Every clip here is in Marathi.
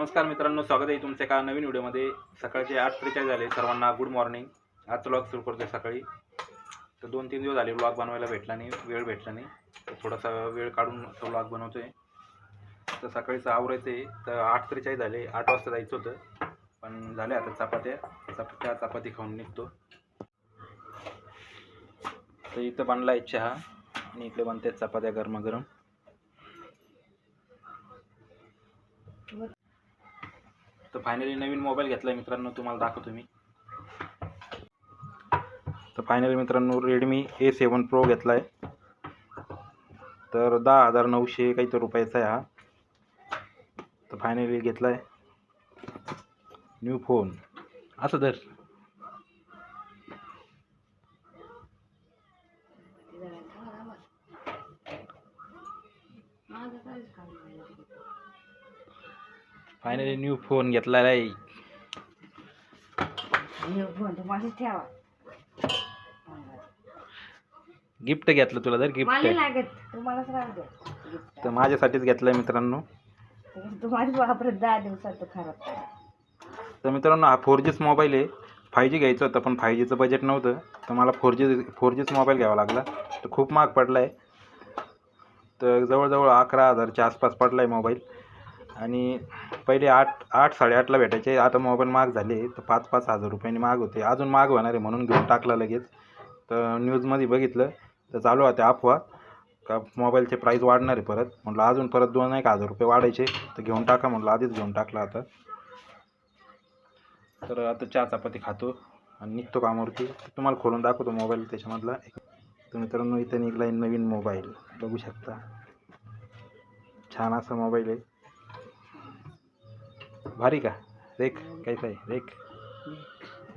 नमस्कार मित्रांनो, स्वागत आहे तुमच्या एका नवीन व्हिडिओमध्ये। सकाळचे 8:43 झाले। सर्वांना गुड मॉर्निंग। आजचा व्लॉग सुरू करतोय सकाळी। तर 2-3 दिवस झाले व्लॉग बनवायला भेटला नाही, वेळ भेटला नाही, तर थोडासा वेळ काढून तो व्लॉग बनवतोय। तर सकाळीचं आवरायचं आहे, तर 8:43 झाले, 8 वाजता जायचं होतं, पण झाले आता चपाती खाऊन निघतो। तर इथं बनलाय चहा आणि इकडे बनते चपात्या गरमागरम। तर फायनली नवीन मोबाईल घेतलाय मित्रांनो, तुम्हाला दाखवतो मी। तर फायनली मित्रांनो Redmi A7 Pro घेतलाय। तर 10,900 काहीतरी रुपयाचा आहे हा। तर फायनली घेतलाय न्यू फोन। असं तर फायनली न्यू फोन घेतलाय रे। गिफ्ट घेतलं तुला, तर गिफ्ट तर माझ्यासाठीच घेतलंय मित्रांनो। तर मित्रांनो हा 4Gच मोबाईल आहे। 5G घ्यायचं होतं, पण 5Gचं बजेट नव्हतं, तर मला 4Gच मोबाईल घ्यावा लागला। तर खूप महाग पडलाय, तर जवळजवळ 11,000च्या आसपास पडलाय मोबाईल। आणि पहिले 8-8.5ला भेटायचे, आता मोबाईल महाग झाले, तर 5-5 हजार रुपयांनी महाग होते, अजून महाग होणार आहे, म्हणून घेऊन टाकला लगेच। तर न्यूजमध्ये बघितलं तर चालू होते अफवा का मोबाईलचे प्राईस वाढणार आहे परत। म्हटलं अजून परत 2-1 हजार रुपये वाढायचे, तर घेऊन टाका म्हटलं, आधीच घेऊन टाकला आता। तर आता चहा चपाती खातो आणि निघतो कामावरती। तुम्हाला खोलून दाखवतो मोबाईल त्याच्यामधला। तर मित्रांनो इथे निघलाय नवीन मोबाईल, बघू शकता, छान असा मोबाईल आहे, भारी का देख कैसा आहे, देख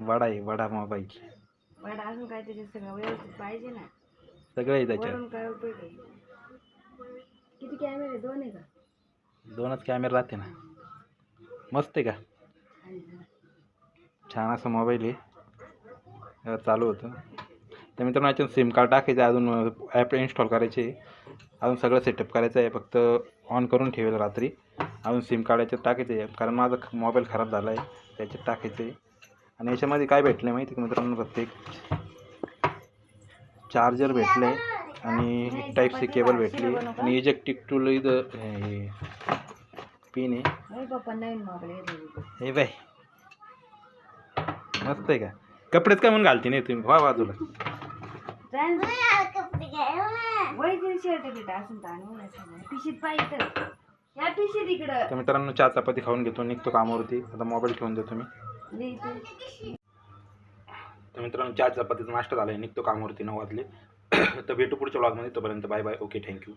बडा आहे, बडा मोबाईल, बडा अजून काय त्याच्यात सगळं व्यवस्थित पाहिजे ना, सगळं आहे त्याच्यात। किती कॅमेरे? 2 आहे का? 2च कॅमेरा राहते ना, मस्त आहे का, छान असा मोबाईल आहे, चालू होतं। तर मित्रांनो याच्यात सिम कार्ड टाकायचं, अजून ॲप इन्स्टॉल करायचे, अजून सगळं सेटअप करायचं आहे, फक्त ऑन करून ठेवेल रात्री। अजून सिम कार्ड याच्यात टाकायचं आहे, कारण माझा मोबाईल खराब झाला आहे, त्याच्यात टाकायचं आहे। आणि याच्यामध्ये काय भेटलं माहिती का मित्रांनो, प्रत्येक चार्जर भेटलं आहे, आणि टाईप सी केबल भेटली, आणि इजेक्टिव्ह टूल इथं पिन आहे। हे बाय मस्त आहे का, कपडेच काय म्हणून घालते नाही तुम्ही, वा बाजूला। तर मित्रांनो चहा चपाती खाऊन घेतो, निघतो कामावरती, आता मोबाईल ठेवून देतो मी। तर मित्रांनो चहा चपातीचा नाश्ता झाला आहे, निघतो कामावरती, 9 वाजले। तर भेटू पुढच्या व्लॉगमध्ये, तोपर्यंत बाय बाय, ओके, थँक्यू।